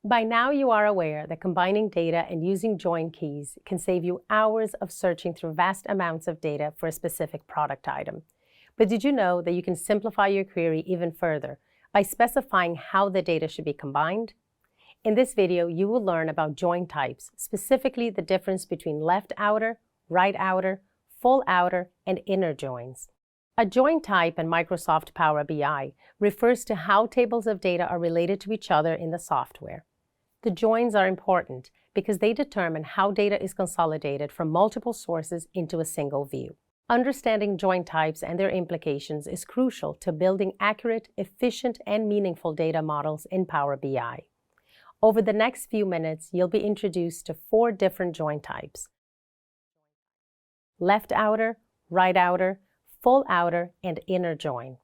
By now you are aware that combining data and using join keys can save you hours of searching through vast amounts of data for a specific product item. But did you know that you can simplify your query even further by specifying how the data should be combined? In this video, you will learn about join types, specifically the difference between left outer, right outer, full outer, and inner joins. A join type in Microsoft Power BI refers to how tables of data are related to each other in the software. The joins are important because they determine how data is consolidated from multiple sources into a single view. Understanding join types and their implications is crucial to building accurate, efficient, and meaningful data models in Power BI. Over the next few minutes, you'll be introduced to 4 different join types: left outer, right outer, full outer, and inner join.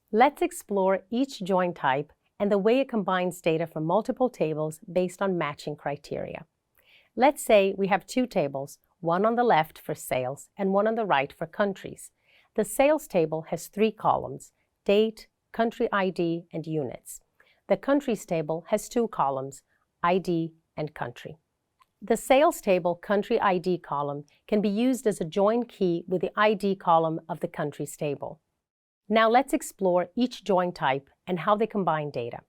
Let's explore each join type and the way it combines data from multiple tables based on matching criteria. Let's say we have 2 tables, one on the left for sales and one on the right for countries. The sales table has 3 columns: date, country ID, and units. The countries table has 2 columns: ID and country. The sales table country ID column can be used as a join key with the ID column of the countries table. Now let's explore each join type and how they combine data.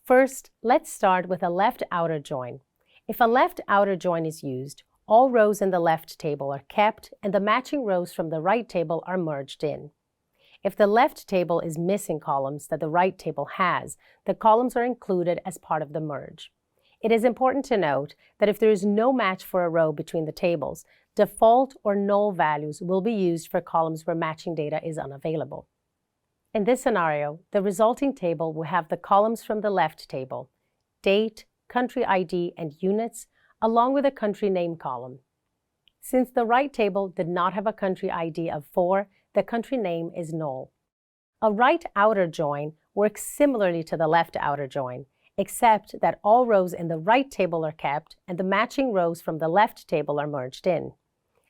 First, let's start with a left outer join. If a left outer join is used, all rows in the left table are kept and the matching rows from the right table are merged in. If the left table is missing columns that the right table has, the columns are included as part of the merge. It is important to note that if there is no match for a row between the tables, default or null values will be used for columns where matching data is unavailable. In this scenario, the resulting table will have the columns from the left table: date, country ID, and units, along with a country name column. Since the right table did not have a country ID of 4, the country name is null. A right outer join works similarly to the left outer join, except that all rows in the right table are kept and the matching rows from the left table are merged in.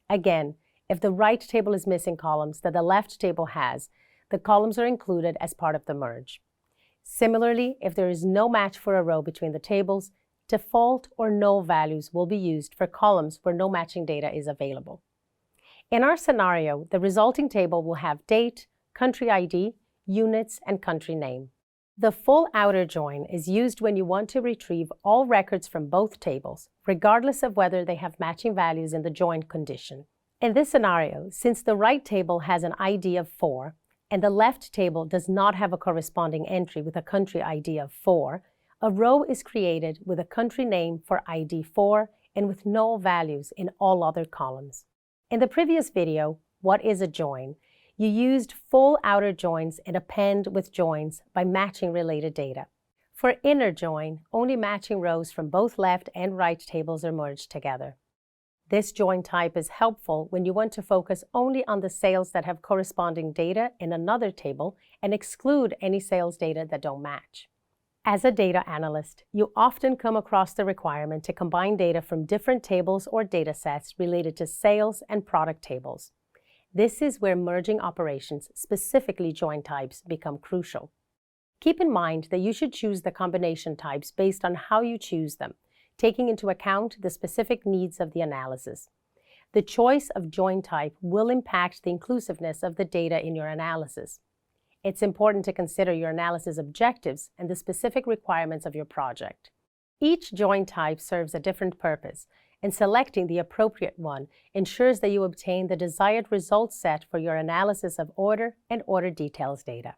Again, if the right table is missing columns that the left table has, the columns are included as part of the merge. Similarly, if there is no match for a row between the tables, default or null values will be used for columns where no matching data is available. In our scenario, the resulting table will have date, country ID, units, and country name. The full outer join is used when you want to retrieve all records from both tables, regardless of whether they have matching values in the join condition. In this scenario, since the right table has an ID of 4, and the left table does not have a corresponding entry with a country ID of 4, a row is created with a country name for ID 4 and with null values in all other columns. In the previous video, What is a Join?, you used full outer joins and append with joins by matching related data. For inner join, only matching rows from both left and right tables are merged together. This join type is helpful when you want to focus only on the sales that have corresponding data in another table and exclude any sales data that don't match. As a data analyst, you often come across the requirement to combine data from different tables or data sets related to sales and product tables. This is where merging operations, specifically join types, become crucial. Keep in mind that you should choose the combination types based on how you choose them, taking into account the specific needs of the analysis. The choice of join type will impact the inclusiveness of the data in your analysis. It's important to consider your analysis objectives and the specific requirements of your project. Each join type serves a different purpose, and selecting the appropriate one ensures that you obtain the desired result set for your analysis of order and order details data.